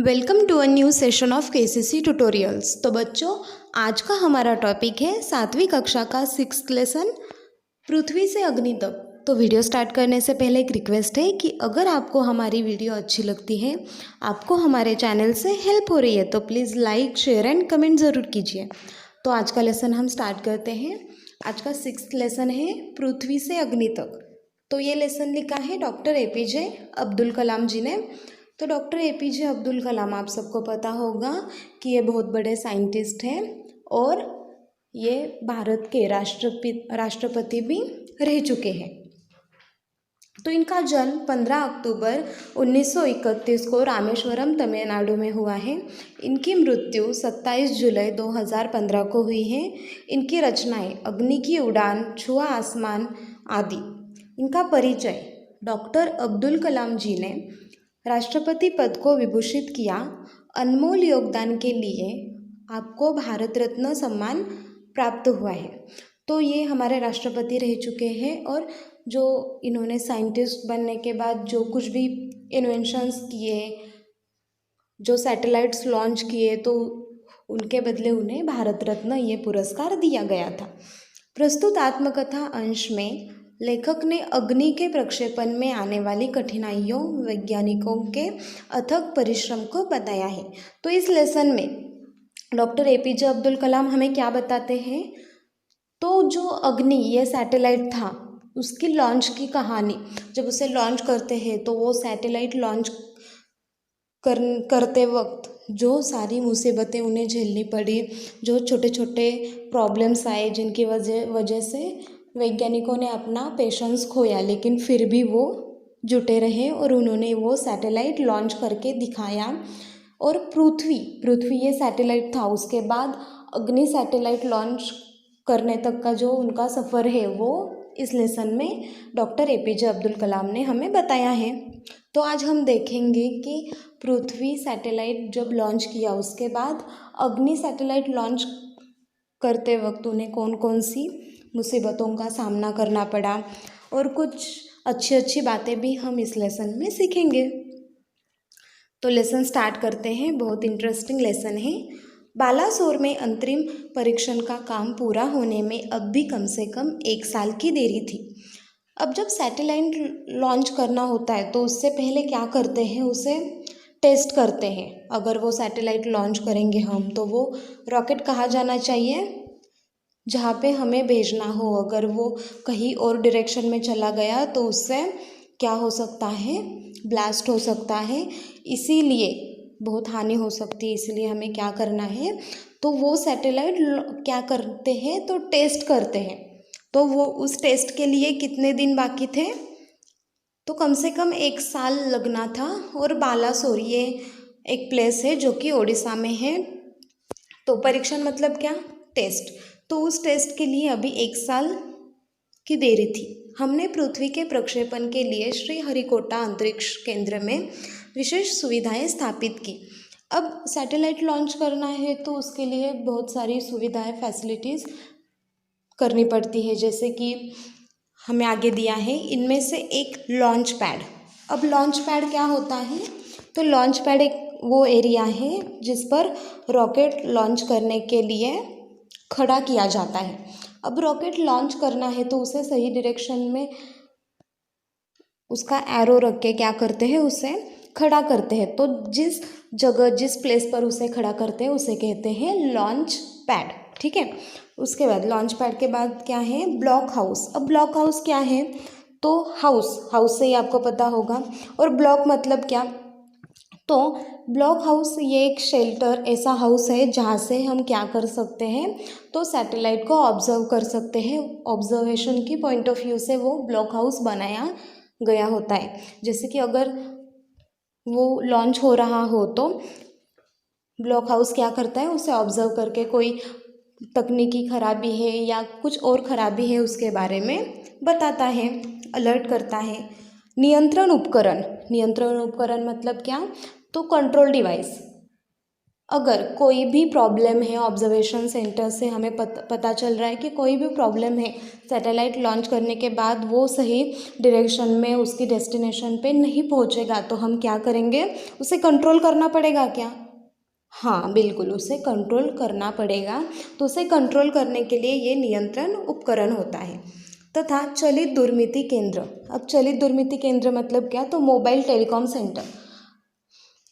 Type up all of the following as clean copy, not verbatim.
Welcome to a new session of KCC tutorials. तो बच्चों, आज का हमारा टॉपिक है 7वीं कक्षा का 6th लेसन, पृथ्वी से अग्नि तक। तो वीडियो स्टार्ट करने से पहले एक रिक्वेस्ट है कि अगर आपको हमारी वीडियो अच्छी लगती है, आपको हमारे चैनल से हेल्प हो रही है, तो please like, share and comment ज़रूर कीजिए। तो आज का लेसन हम स्टार्ट करते हैं। आज का 6th लेसन है पृथ्वी से अग्नि तक। तो ये लेसन लिखा है डॉक्टर एपीजे अब्दुल कलाम जी ने। तो डॉक्टर एपीजे अब्दुल कलाम, आप सबको पता होगा कि ये बहुत बड़े साइंटिस्ट हैं और ये भारत के राष्ट्रपति भी रह चुके हैं। तो इनका जन्म 15 अक्टूबर 1931 को रामेश्वरम, तमिलनाडु में हुआ है। इनकी मृत्यु 27 जुलाई 2015 को हुई है। इनकी रचनाएं अग्नि की उड़ान, छुआ आसमान आदि। इनका परिचय: डॉक्टर अब्दुल कलाम जी ने राष्ट्रपति पद को विभूषित किया। अनमोल योगदान के लिए आपको भारत रत्न सम्मान प्राप्त हुआ है। तो ये हमारे राष्ट्रपति रह चुके हैं और जो इन्होंने साइंटिस्ट बनने के बाद जो कुछ भी इन्वेंशंस किए, जो सैटेलाइट्स लॉन्च किए, तो उनके बदले उन्हें भारत रत्न ये पुरस्कार दिया गया था। प्रस्तुत आत्मकथा अंश में लेखक ने अग्नि के प्रक्षेपण में आने वाली कठिनाइयों, वैज्ञानिकों के अथक परिश्रम को बताया है। तो इस लेसन में डॉक्टर एपीजे अब्दुल कलाम हमें क्या बताते हैं? तो जो अग्नि ये सैटेलाइट था, उसकी लॉन्च की कहानी। जब उसे लॉन्च करते हैं तो वो सैटेलाइट लॉन्च करते वक्त जो सारी मुसीबतें उन्हें झेलनी पड़ी, जो छोटे छोटे प्रॉब्लम्स आए, जिनकी वजह से वैज्ञानिकों ने अपना पेशेंस खोया, लेकिन फिर भी वो जुटे रहे और उन्होंने वो सैटेलाइट लॉन्च करके दिखाया। और पृथ्वी ये सैटेलाइट था, उसके बाद अग्नि सैटेलाइट लॉन्च करने तक का जो उनका सफ़र है, वो इस लेसन में डॉक्टर एपीजे अब्दुल कलाम ने हमें बताया है। तो आज हम देखेंगे कि पृथ्वी सैटेलाइट जब लॉन्च किया, उसके बाद अग्नि सैटेलाइट लॉन्च करते वक्त उन्हें कौन कौन सी मुसीबतों का सामना करना पड़ा, और कुछ अच्छी अच्छी बातें भी हम इस लेसन में सीखेंगे। तो लेसन स्टार्ट करते हैं। बहुत इंटरेस्टिंग लेसन है। बालासोर में अंतरिम परीक्षण का काम पूरा होने में अब भी कम से कम 1 साल की देरी थी। अब जब सैटेलाइट लॉन्च करना होता है तो उससे पहले क्या करते हैं, उसे टेस्ट करते हैं। अगर वो सैटेलाइट लॉन्च करेंगे हम, तो वो रॉकेट कहाँ जाना चाहिए? जहाँ पे हमें भेजना हो। अगर वो कहीं और डायरेक्शन में चला गया तो उससे क्या हो सकता है? ब्लास्ट हो सकता है, इसीलिए बहुत हानि हो सकती है। इसलिए हमें क्या करना है, तो वो सैटेलाइट क्या करते हैं, तो टेस्ट करते हैं। तो वो उस टेस्ट के लिए कितने दिन बाकी थे? तो कम से कम 1 साल लगना था। और बालासोर ये एक प्लेस है जो कि ओडिशा में है। तो परीक्षण मतलब क्या? टेस्ट। तो उस टेस्ट के लिए अभी 1 साल की देरी थी। हमने पृथ्वी के प्रक्षेपण के लिए श्रीहरिकोटा अंतरिक्ष केंद्र में विशेष सुविधाएं स्थापित की। अब सैटेलाइट लॉन्च करना है तो उसके लिए बहुत सारी सुविधाएं, फैसिलिटीज़ करनी पड़ती है। जैसे कि हमें आगे दिया है, इनमें से एक लॉन्च पैड। अब लॉन्च पैड क्या होता है? तो लॉन्च पैड एक वो एरिया है जिस पर रॉकेट लॉन्च करने के लिए खड़ा किया जाता है। अब रॉकेट लॉन्च करना है तो उसे सही डायरेक्शन में उसका एरो रख के क्या करते हैं, उसे खड़ा करते हैं। तो जिस जगह, जिस प्लेस पर उसे खड़ा करते हैं, उसे कहते हैं लॉन्च पैड। ठीक है। उसके बाद लॉन्च पैड के बाद क्या है? Block house. अब ब्लॉक हाउस क्या है? तो हाउस से ही आपको पता होगा। और ब्लॉक मतलब क्या? तो ब्लॉक हाउस ये एक शेल्टर, ऐसा हाउस है जहाँ से हम क्या कर सकते हैं, तो सैटेलाइट को ऑब्जर्व कर सकते हैं। ऑब्जर्वेशन की पॉइंट ऑफ व्यू से वो ब्लॉक हाउस बनाया गया होता है। जैसे कि अगर वो लॉन्च हो रहा हो तो ब्लॉक हाउस क्या करता है, उसे ऑब्जर्व करके कोई तकनीकी खराबी है या कुछ और खराबी है उसके बारे में बताता है, अलर्ट करता है। नियंत्रण उपकरण मतलब क्या? तो कंट्रोल डिवाइस। अगर कोई भी प्रॉब्लम है, ऑब्जर्वेशन सेंटर से हमें पता चल रहा है कि कोई भी प्रॉब्लम है, सैटेलाइट लॉन्च करने के बाद वो सही डायरेक्शन में उसकी डेस्टिनेशन पे नहीं पहुंचेगा, तो हम क्या करेंगे, उसे कंट्रोल करना पड़ेगा क्या? हाँ बिल्कुल, उसे कंट्रोल करना पड़ेगा। तो उसे कंट्रोल करने के लिए ये नियंत्रण उपकरण होता है। तथा चलित दुर्मिति केंद्र। अब चलित दुर्मिति केंद्र मतलब क्या, तो मोबाइल टेलीकॉम सेंटर।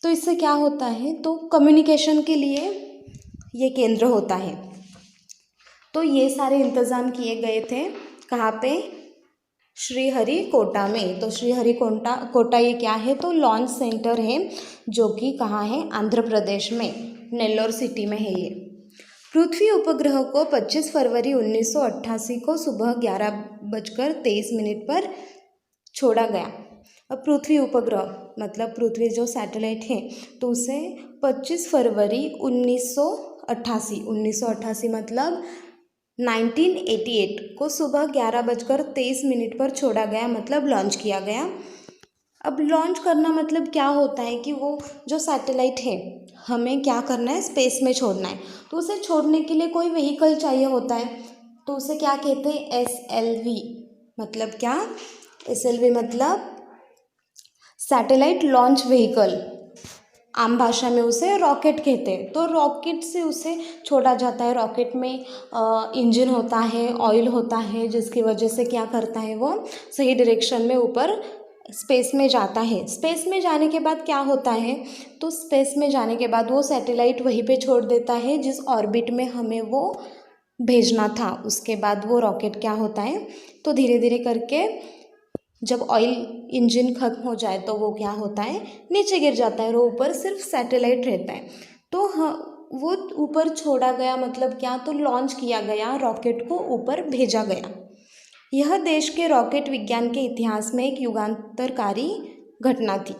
तो इससे क्या होता है, तो कम्युनिकेशन के लिए ये केंद्र होता है। तो ये सारे इंतज़ाम किए गए थे कहाँ पे, श्रीहरिकोटा में। तो श्रीहरिकोटा कोटा ये क्या है, तो लॉन्च सेंटर है, जो कि कहाँ है, आंध्र प्रदेश में, नेल्लोर सिटी में है ये। पृथ्वी उपग्रह को 25 फरवरी 1988 को सुबह 11:23 पर छोड़ा गया। अब पृथ्वी उपग्रह मतलब पृथ्वी जो सैटेलाइट है, तो उसे 25 फरवरी 1988 मतलब 1988 को सुबह 11:23 पर छोड़ा गया, मतलब लॉन्च किया गया। अब लॉन्च करना मतलब क्या होता है कि वो जो सैटेलाइट है हमें क्या करना है, स्पेस में छोड़ना है। तो उसे छोड़ने के लिए कोई व्हीकल चाहिए होता है, तो उसे क्या कहते हैं, SLV। मतलब क्या, SLV मतलब सैटेलाइट लॉन्च व्हीकल, आम भाषा में उसे रॉकेट कहते हैं। तो रॉकेट से उसे छोड़ा जाता है। रॉकेट में इंजन होता है, ऑयल होता है, जिसकी वजह से क्या करता है, वो सही डायरेक्शन में ऊपर स्पेस में जाता है। स्पेस में जाने के बाद क्या होता है, तो स्पेस में जाने के बाद वो सैटेलाइट वहीं पे छोड़ देता है जिस ऑर्बिट में हमें वो भेजना था। उसके बाद वो रॉकेट क्या होता है, तो धीरे धीरे करके जब ऑयल इंजन खत्म हो जाए तो वो क्या होता है, नीचे गिर जाता है और ऊपर सिर्फ सैटेलाइट रहता है। तो हाँ, वो ऊपर छोड़ा गया मतलब क्या, तो लॉन्च किया गया, रॉकेट को ऊपर भेजा गया। यह देश के रॉकेट विज्ञान के इतिहास में एक युगांतरकारी घटना थी।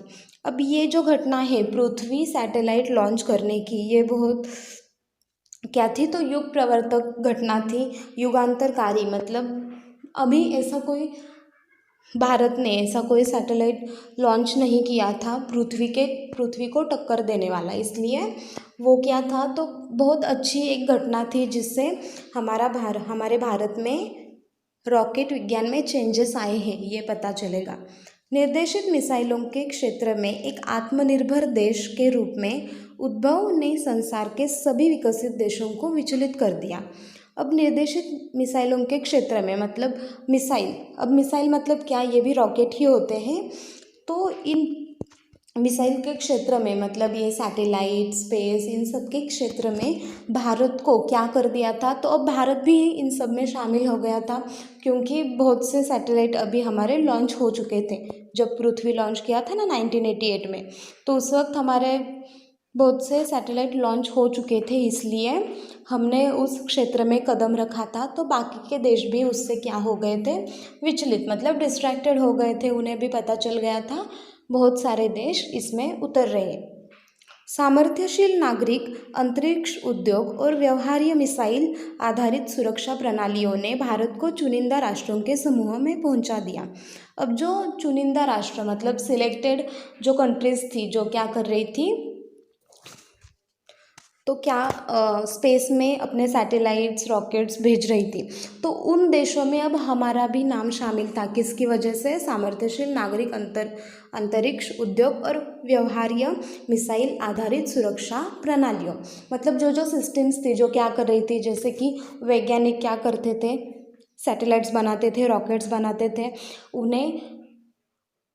अब ये जो घटना है पृथ्वी सैटेलाइट लॉन्च करने की, ये बहुत क्या थी, तो युग प्रवर्तक घटना थी। युगांतरकारी मतलब अभी ऐसा कोई, भारत ने ऐसा कोई सैटेलाइट लॉन्च नहीं किया था पृथ्वी को टक्कर देने वाला, इसलिए वो क्या था, तो बहुत अच्छी एक घटना थी जिससे हमारे भारत में रॉकेट विज्ञान में चेंजेस आए हैं, ये पता चलेगा। निर्देशित मिसाइलों के क्षेत्र में एक आत्मनिर्भर देश के रूप में उद्भव ने संसार के सभी विकसित देशों को विचलित कर दिया। अब निर्देशित मिसाइलों के क्षेत्र में मतलब मिसाइल, अब मिसाइल मतलब क्या, ये भी रॉकेट ही होते हैं। तो इन मिसाइल के क्षेत्र में मतलब ये सैटेलाइट, स्पेस, इन सब के क्षेत्र में भारत को क्या कर दिया था, तो अब भारत भी इन सब में शामिल हो गया था, क्योंकि बहुत से सैटेलाइट अभी हमारे लॉन्च हो चुके थे। जब पृथ्वी लॉन्च किया था ना 1988 में, तो उस वक्त हमारे बहुत से सैटेलाइट लॉन्च हो चुके थे, इसलिए हमने उस क्षेत्र में कदम रखा था। तो बाकी के देश भी उससे क्या हो गए थे, विचलित, मतलब डिस्ट्रैक्टेड हो गए थे, उन्हें भी पता चल गया था, बहुत सारे देश इसमें उतर रहे। सामर्थ्यशील नागरिक, अंतरिक्ष उद्योग और व्यवहार्य मिसाइल आधारित सुरक्षा प्रणालियों ने भारत को चुनिंदा राष्ट्रों के समूह में पहुंचा दिया। अब जो चुनिंदा राष्ट्र मतलब सिलेक्टेड जो कंट्रीज थी, जो क्या कर रही थी, तो क्या स्पेस में अपने सैटेलाइट्स, रॉकेट्स भेज रही थी, तो उन देशों में अब हमारा भी नाम शामिल था। किसकी वजह से, सामर्थ्यशील नागरिक, अंतरिक्ष उद्योग और व्यवहार्य मिसाइल आधारित सुरक्षा प्रणालियों। मतलब जो जो सिस्टम्स थी जो क्या कर रही थी, जैसे कि वैज्ञानिक क्या करते थे, सैटेलाइट्स बनाते थे, रॉकेट्स बनाते थे, उन्हें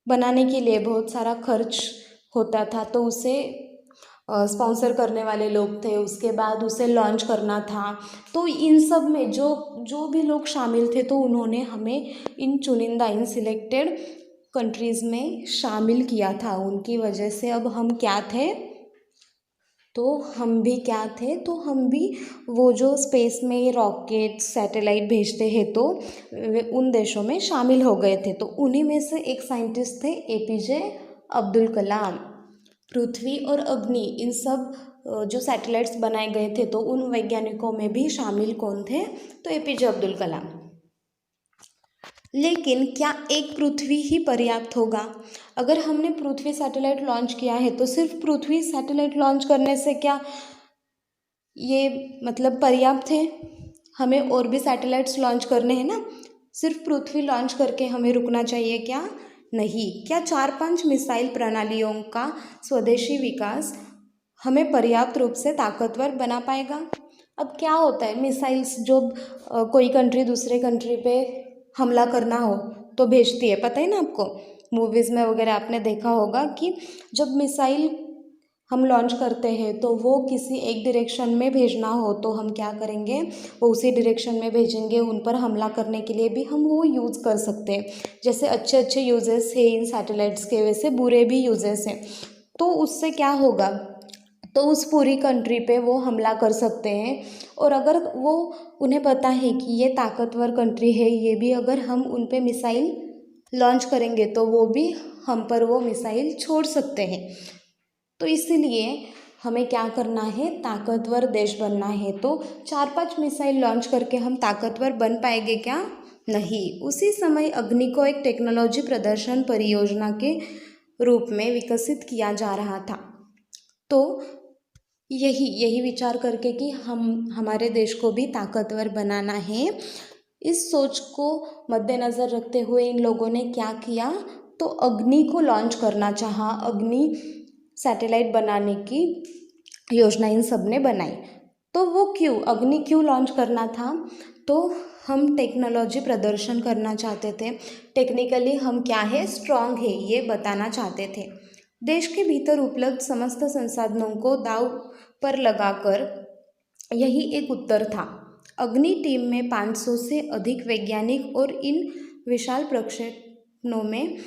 बनाने के लिए बहुत सारा खर्च होता था, तो उसे स्पॉन्सर करने वाले लोग थे, उसके बाद उसे लॉन्च करना था। तो इन सब में जो जो भी लोग शामिल थे, तो उन्होंने हमें इन चुनिंदा, इन सिलेक्टेड कंट्रीज़ में शामिल किया था। उनकी वजह से अब हम क्या थे, तो हम भी क्या थे, तो हम भी वो जो स्पेस में रॉकेट, सैटेलाइट भेजते हैं, तो उन देशों में शामिल हो गए थे। तो उन्हीं में से एक साइंटिस्ट थे APJ अब्दुल कलाम। पृथ्वी और अग्नि, इन सब जो सैटेलाइट्स बनाए गए थे, तो उन वैज्ञानिकों में भी शामिल कौन थे, तो APJ अब्दुल कलाम। लेकिन क्या एक पृथ्वी ही पर्याप्त होगा? अगर हमने पृथ्वी सैटेलाइट लॉन्च किया है, तो सिर्फ पृथ्वी सैटेलाइट लॉन्च करने से क्या ये मतलब पर्याप्त है? हमें और भी सैटेलाइट्स लॉन्च करने हैं ना? सिर्फ पृथ्वी लॉन्च करके हमें रुकना चाहिए क्या? नहीं। क्या 4-5 मिसाइल प्रणालियों का स्वदेशी विकास हमें पर्याप्त रूप से ताकतवर बना पाएगा? अब क्या होता है, मिसाइल्स जो कोई कंट्री दूसरे कंट्री पे हमला करना हो तो भेजती है, पता है ना आपको? मूवीज़ में वगैरह आपने देखा होगा कि जब मिसाइल हम लॉन्च करते हैं तो वो किसी एक डायरेक्शन में भेजना हो तो हम क्या करेंगे, वो उसी डायरेक्शन में भेजेंगे। उन पर हमला करने के लिए भी हम वो यूज़ कर सकते हैं। जैसे अच्छे अच्छे यूजेस हैं इन सैटेलाइट्स के, वैसे बुरे भी यूजेस हैं। तो उससे क्या होगा, तो उस पूरी कंट्री पे वो हमला कर सकते हैं। और अगर वो, उन्हें पता है कि ये ताकतवर कंट्री है, ये भी अगर हम उन पे मिसाइल लॉन्च करेंगे तो वो भी हम पर वो मिसाइल छोड़ सकते हैं। तो इसीलिए हमें क्या करना है, ताकतवर देश बनना है। तो 4-5 मिसाइल लॉन्च करके हम ताकतवर बन पाएंगे क्या? नहीं। उसी समय अग्नि को एक टेक्नोलॉजी प्रदर्शन परियोजना के रूप में विकसित किया जा रहा था। तो यही विचार करके कि हम हमारे देश को भी ताकतवर बनाना है, इस सोच को मद्देनज़र रखते हुए इन लोगों ने क्या किया, तो अग्नि को लॉन्च करना चाहा। अग्नि सैटेलाइट बनाने की योजना इन सब ने बनाई। तो वो क्यों, अग्नि क्यों लॉन्च करना था? तो हम टेक्नोलॉजी प्रदर्शन करना चाहते थे। टेक्निकली हम क्या है, स्ट्रांग है, ये बताना चाहते थे। देश के भीतर उपलब्ध समस्त संसाधनों को दांव पर लगाकर, यही एक उत्तर था। अग्नि टीम में 500 से अधिक वैज्ञानिक और इन विशाल प्रक्षेपणों में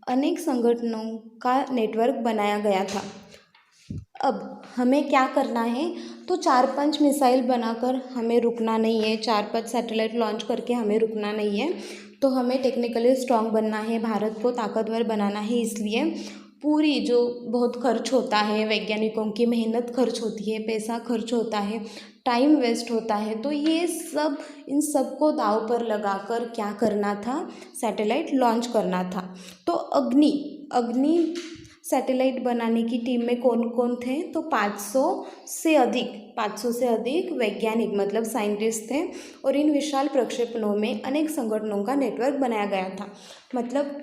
अनेक संगठनों का नेटवर्क बनाया गया था। अब हमें क्या करना है, तो 4-5 मिसाइल बनाकर हमें रुकना नहीं है, 4-5 सैटेलाइट लॉन्च करके हमें रुकना नहीं है। तो हमें टेक्निकली स्ट्रांग बनना है, भारत को ताकतवर बनाना है। इसलिए पूरी जो बहुत खर्च होता है, वैज्ञानिकों की मेहनत खर्च होती है, पैसा खर्च होता है, टाइम वेस्ट होता है, तो ये सब, इन सब को दांव पर लगाकर क्या करना था, सैटेलाइट लॉन्च करना था। तो अग्नि सैटेलाइट बनाने की टीम में कौन कौन थे, तो 500 से अधिक वैज्ञानिक मतलब साइंटिस्ट थे। और इन विशाल प्रक्षेपणों में अनेक संगठनों का नेटवर्क बनाया गया था। मतलब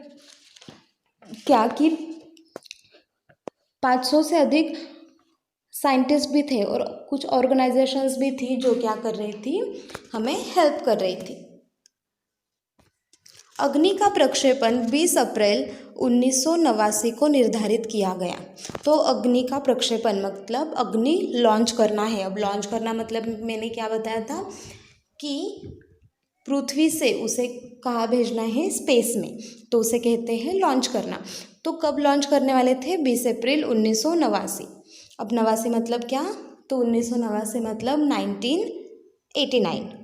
क्या कि 500 से अधिक साइंटिस्ट भी थे और कुछ ऑर्गेनाइजेशंस भी थी जो क्या कर रही थी, हमें हेल्प कर रही थी। अग्नि का प्रक्षेपण 20 अप्रैल 1989 को निर्धारित किया गया। तो अग्नि का प्रक्षेपण मतलब अग्नि लॉन्च करना है। अब लॉन्च करना मतलब मैंने क्या बताया था कि पृथ्वी से उसे कहाँ भेजना है, स्पेस में, तो उसे कहते हैं लॉन्च करना। तो कब लॉन्च करने वाले थे, 20 अप्रैल 1989। अब 89 मतलब क्या, तो 1989 मतलब 1989।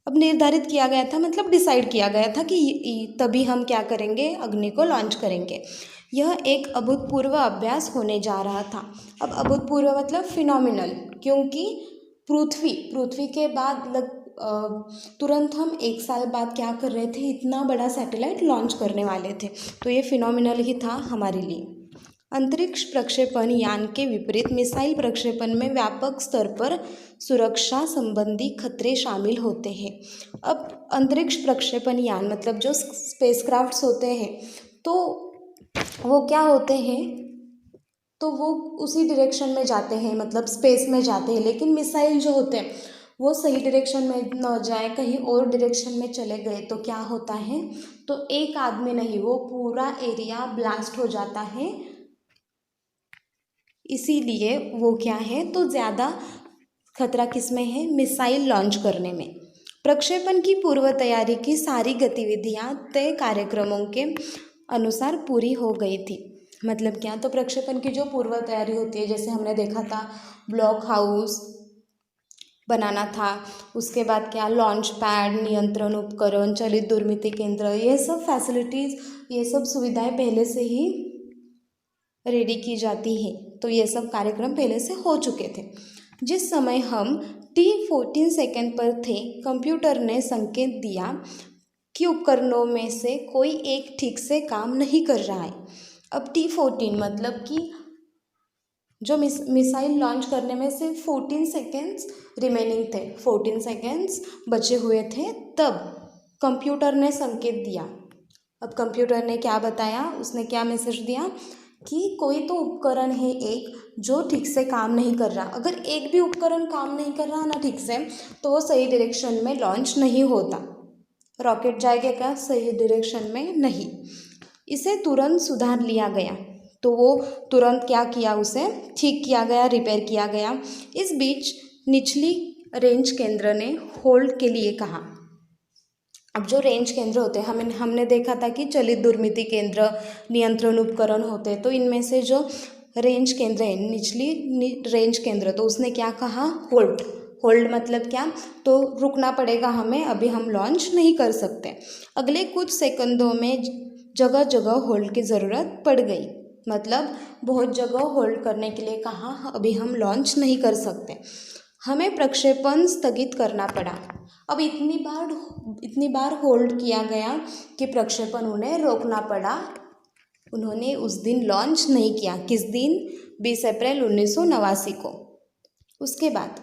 अब निर्धारित किया गया था मतलब डिसाइड किया गया था कि तभी हम क्या करेंगे, अग्नि को लॉन्च करेंगे। यह एक अभूतपूर्व अभ्यास होने जा रहा था। अब अभूतपूर्व मतलब फिनोमिनल, क्योंकि पृथ्वी के बाद तुरंत हम 1 साल बाद क्या कर रहे थे, इतना बड़ा सैटेलाइट लॉन्च करने वाले थे। तो ये फिनोमिनल ही था हमारे लिए। अंतरिक्ष प्रक्षेपण यान के विपरीत मिसाइल प्रक्षेपण में व्यापक स्तर पर सुरक्षा संबंधी खतरे शामिल होते हैं। अब अंतरिक्ष प्रक्षेपण यान मतलब जो स्पेसक्राफ्ट्स होते हैं, तो वो क्या होते हैं, तो वो उसी डायरेक्शन में जाते हैं, मतलब स्पेस में जाते हैं। लेकिन मिसाइल जो होते हैं वो सही डायरेक्शन में न जाए, कहीं और डायरेक्शन में चले गए तो क्या होता है, तो एक आदमी नहीं, वो पूरा एरिया ब्लास्ट हो जाता है। इसीलिए वो क्या है, तो ज़्यादा खतरा किस में है, मिसाइल लॉन्च करने में। प्रक्षेपण की पूर्व तैयारी की सारी गतिविधियां तय कार्यक्रमों के अनुसार पूरी हो गई थी। मतलब क्या, तो प्रक्षेपण की जो पूर्व तैयारी होती है, जैसे हमने देखा था ब्लॉक हाउस बनाना था, उसके बाद क्या, लॉन्च पैड, नियंत्रण उपकरण, चलित दुर्मिति केंद्र, ये सब फैसिलिटीज़, ये सब सुविधाएं पहले से ही रेडी की जाती है। तो ये सब कार्यक्रम पहले से हो चुके थे। जिस समय हम T14 सेकंड पर थे, कंप्यूटर ने संकेत दिया कि उपकरणों में से कोई एक ठीक से काम नहीं कर रहा है। अब T14 मतलब कि जो मिसाइल लॉन्च करने में सिर्फ 14 सेकेंड्स रिमेनिंग थे, 14 सेकेंड्स बचे हुए थे, तब कंप्यूटर ने संकेत दिया। अब कंप्यूटर ने क्या बताया, उसने क्या मैसेज दिया कि कोई तो उपकरण है एक जो ठीक से काम नहीं कर रहा। अगर एक भी उपकरण काम नहीं कर रहा ना ठीक से, तो वो सही डायरेक्शन में लॉन्च नहीं होता। रॉकेट जाएगा क्या सही डायरेक्शन में? नहीं। इसे तुरंत सुधार लिया गया। तो वो तुरंत क्या किया, उसे ठीक किया गया, रिपेयर किया गया। इस बीच निचली रेंज केंद्र ने होल्ड के लिए कहा। अब जो रेंज केंद्र होते हैं, हमने देखा था कि चलित दुर्मिति केंद्र, नियंत्रण उपकरण होते हैं, तो इनमें से जो रेंज केंद्र है, निचली रेंज केंद्र, तो उसने क्या कहा, होल्ड। होल्ड मतलब क्या, तो रुकना पड़ेगा हमें, अभी हम लॉन्च नहीं कर सकते। अगले कुछ सेकंडों में जगह जगह होल्ड की ज़रूरत पड़ गई, मतलब बहुत जगह होल्ड करने के लिए कहा, अभी हम लॉन्च नहीं कर सकते, हमें प्रक्षेपण स्थगित करना पड़ा। अब इतनी बार होल्ड किया गया कि प्रक्षेपण उन्हें रोकना पड़ा। उन्होंने उस दिन लॉन्च नहीं किया। किस दिन? 20 अप्रैल 1989 को। उसके बाद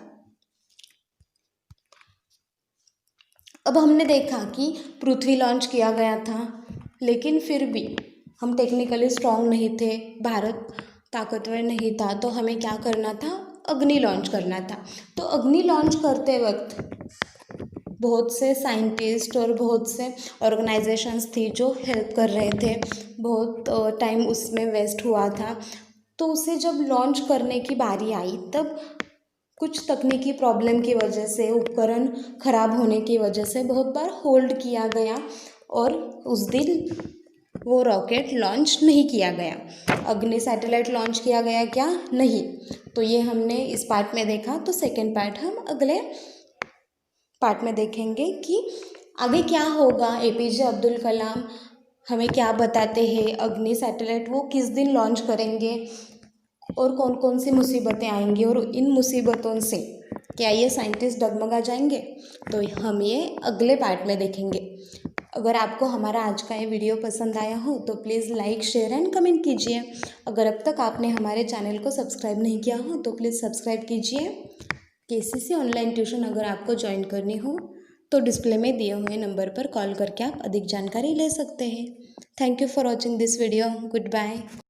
अब हमने देखा कि पृथ्वी लॉन्च किया गया था, लेकिन फिर भी हम टेक्निकली स्ट्रांग नहीं थे, भारत ताकतवर नहीं था, तो हमें क्या करना था, अग्नि लॉन्च करना था। तो अग्नि लॉन्च करते वक्त बहुत से साइंटिस्ट और बहुत से ऑर्गेनाइजेशंस थी जो हेल्प कर रहे थे, बहुत टाइम उसमें वेस्ट हुआ था। तो उसे जब लॉन्च करने की बारी आई, तब कुछ तकनीकी प्रॉब्लम की वजह से, उपकरण ख़राब होने की वजह से बहुत बार होल्ड किया गया और उस दिन वो रॉकेट लॉन्च नहीं किया गया। अग्नि सैटेलाइट लॉन्च किया गया क्या? नहीं। तो ये हमने इस पार्ट में देखा। तो सेकेंड पार्ट हम अगले पार्ट में देखेंगे कि आगे क्या होगा, एपीजे अब्दुल कलाम हमें क्या बताते हैं, अग्नि सैटेलाइट वो किस दिन लॉन्च करेंगे और कौन कौन सी मुसीबतें आएंगी, और इन मुसीबतों से क्या ये साइंटिस्ट डगमगा जाएंगे, तो हम ये अगले पार्ट में देखेंगे। अगर आपको हमारा आज का ये वीडियो पसंद आया हो तो please like, share and comment कीजिए। अगर अब तक आपने हमारे चैनल को सब्सक्राइब नहीं किया हो तो प्लीज़ सब्सक्राइब कीजिए। केसीसी ऑनलाइन ट्यूशन अगर आपको ज्वाइन करनी हो तो डिस्प्ले में दिए हुए नंबर पर कॉल करके आप अधिक जानकारी ले सकते हैं। Thank you for watching this video. Good bye.